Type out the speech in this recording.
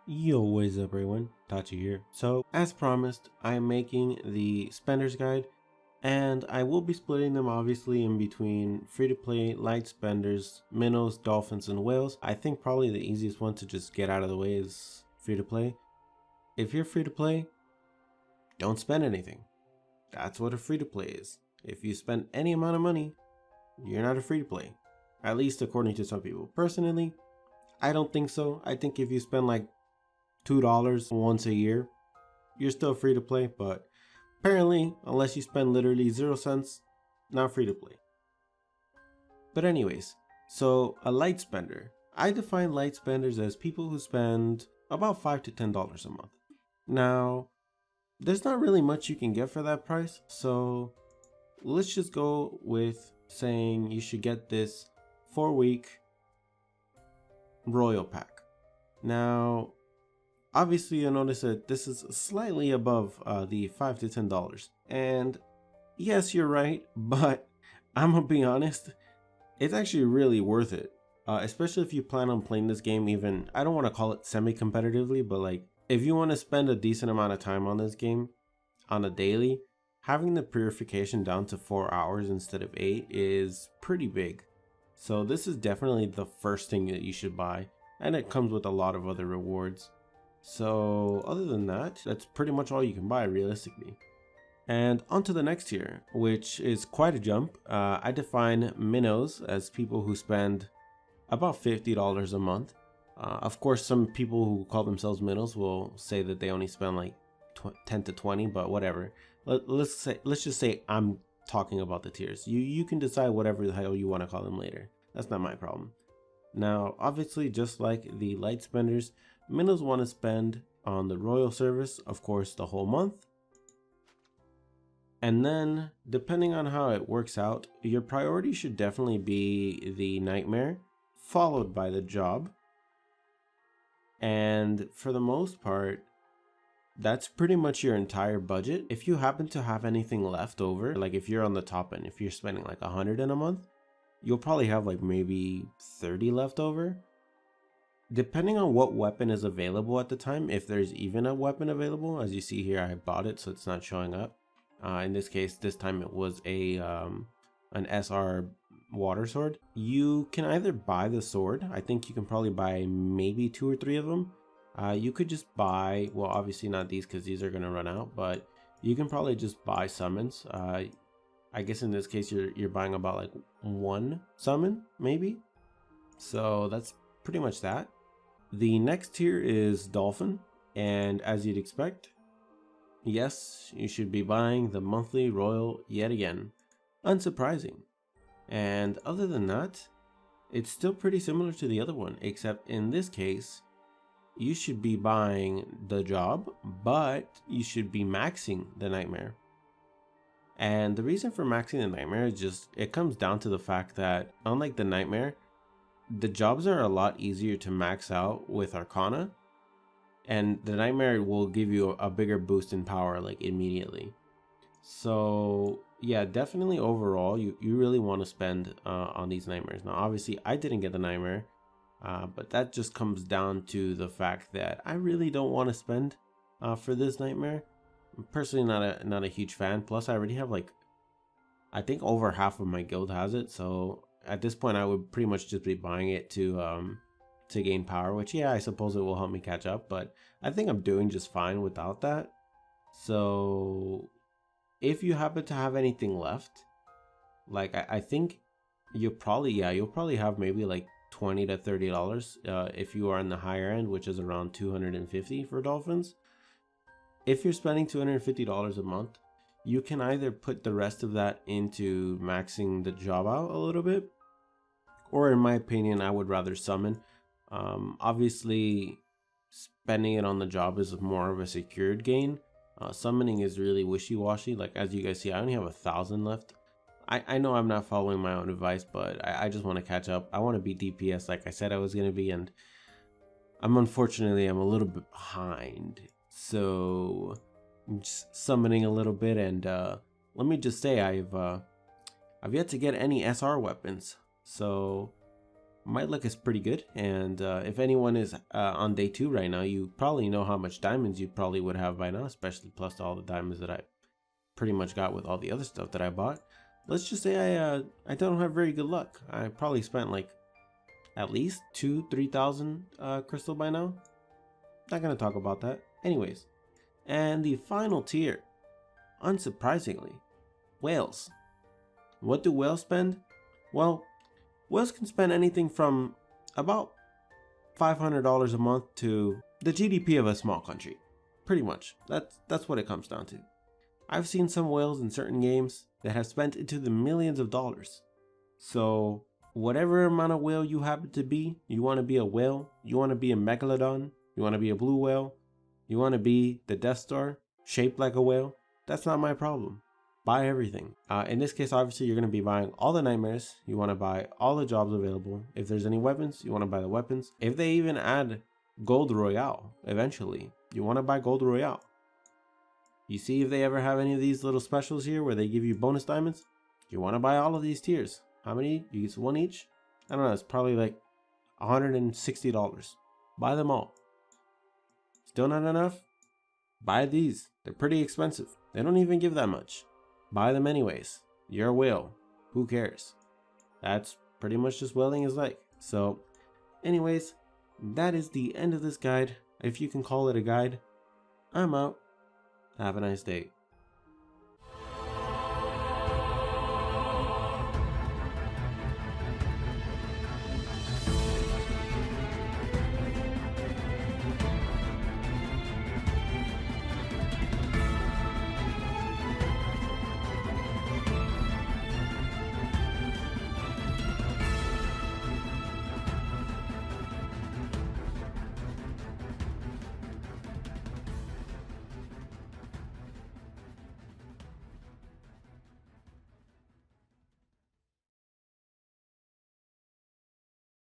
Yo, what is up everyone? Tachi here. So, as promised, I'm making the spenders guide, and I will be splitting them obviously in between free-to-play, light spenders, minnows, dolphins, and whales. I think probably the easiest one to just get out of the way is free-to-play. If you're free-to-play, don't spend anything. That's what a free-to-play is. If you spend any amount of money, you're not a free-to-play. At least according to some people. Personally, I don't think so. I think if you spend like $2 once a year, you're still free to play, but apparently, unless you spend literally 0 cents, not free to play. But anyways, so a light spender. I define light spenders as people who spend about $5 to $10 a month. Now, there's not really much you can get for that price, so let's just go with saying you should get this 4-week Royal Pack. Now, obviously, you'll notice that this is slightly above the $5 to $10. And yes, you're right, but I'm gonna be honest, it's actually really worth it. Especially if you plan on playing this game even, I don't want to call it semi-competitively, but like, if you want to spend a decent amount of time on this game on a daily, having the purification down to 4 hours instead of 8 is pretty big. So this is definitely the first thing that you should buy, and it comes with a lot of other rewards. So other than that, that's pretty much all you can buy realistically. And on to the next tier, which is quite a jump. I define minnows as people who spend about $50 a month. Of course, some people who call themselves minnows will say that they only spend like 10 to 20, but whatever. Let's just say I'm talking about the tiers. You can decide whatever the hell you want to call them later. That's not my problem. Now, obviously, just like the light spenders, minnows want to spend on the royal service, of course, the whole month. And then, depending on how it works out, your priority should definitely be the nightmare, followed by the job. And for the most part, that's pretty much your entire budget. If you happen to have anything left over, like if you're on the top end, if you're spending like 100 in a month, you'll probably have like maybe 30 left over. Depending on what weapon is available at the time, if there's even a weapon available, as you see here, I bought it, so it's not showing up. In this case, this time it was an SR water sword. You can either buy the sword. I think you can probably buy maybe 2 or 3 of them. You could just buy, well, obviously not these because these are going to run out, but you can probably just buy summons. I guess in this case, you're buying about like 1 summon, maybe. So that's pretty much that. The next tier is Dolphin, and as you'd expect, yes, you should be buying the monthly Royal yet again. Unsurprising. And other than that, it's still pretty similar to the other one, except in this case, you should be buying the job, but you should be maxing the nightmare. And the reason for maxing the nightmare is just, it comes down to the fact that unlike the nightmare, the jobs are a lot easier to max out with Arcana, and the nightmare will give you a bigger boost in power like immediately. So yeah, definitely overall you really want to spend on these nightmares. Now obviously I didn't get the nightmare, but that just comes down to the fact that I really don't want to spend for this nightmare. I'm personally not a huge fan. Plus I already have like, I think over half of my guild has it, so at this point I would pretty much just be buying it to gain power, which yeah, I suppose it will help me catch up, but I think I'm doing just fine without that. So if you happen to have anything left, like I think you'll probably have maybe like $20 to $30 if you are in the higher end, which is around $250 for Dolphins. If you're spending $250 a month, you can either put the rest of that into maxing the job out a little bit, or in my opinion, I would rather summon. Obviously, spending it on the job is more of a secured gain. Summoning is really wishy-washy. Like as you guys see, I only have 1,000 left. I know I'm not following my own advice, but I just want to catch up. I want to be DPS like I said I was going to be, and I'm a little bit behind. So I'm just summoning a little bit, and let me just say I've yet to get any SR weapons. So my luck is pretty good. And if anyone is on day 2 right now, you probably know how much diamonds you probably would have by now, especially plus all the diamonds that I pretty much got with all the other stuff that I bought. Let's just say I don't have very good luck. I probably spent like at least 2,000-3,000 crystal by now. Not gonna talk about that. Anyways, and the final tier, unsurprisingly, whales. What do whales spend? Well, whales can spend anything from about $500 a month to the GDP of a small country. Pretty much. That's what it comes down to. I've seen some whales in certain games that have spent into the millions of dollars. So whatever amount of whale you happen to be, you want to be a whale, you want to be a megalodon, you want to be a blue whale, you want to be the Death Star, shaped like a whale, that's not my problem. Buy everything. In this case, obviously, you're going to be buying all the nightmares. You want to buy all the jobs available. If there's any weapons, you want to buy the weapons. If they even add Gold Royale, eventually, you want to buy Gold Royale. You see if they ever have any of these little specials here where they give you bonus diamonds, you want to buy all of these tiers. How many? You get one each? I don't know, it's probably like $160. Buy them all. Still not enough? Buy these. They're pretty expensive. They don't even give that much. Buy them anyways. You're a whale. Who cares? That's pretty much just whaling is like. So anyways, that is the end of this guide. If you can call it a guide. I'm out. Have a nice day.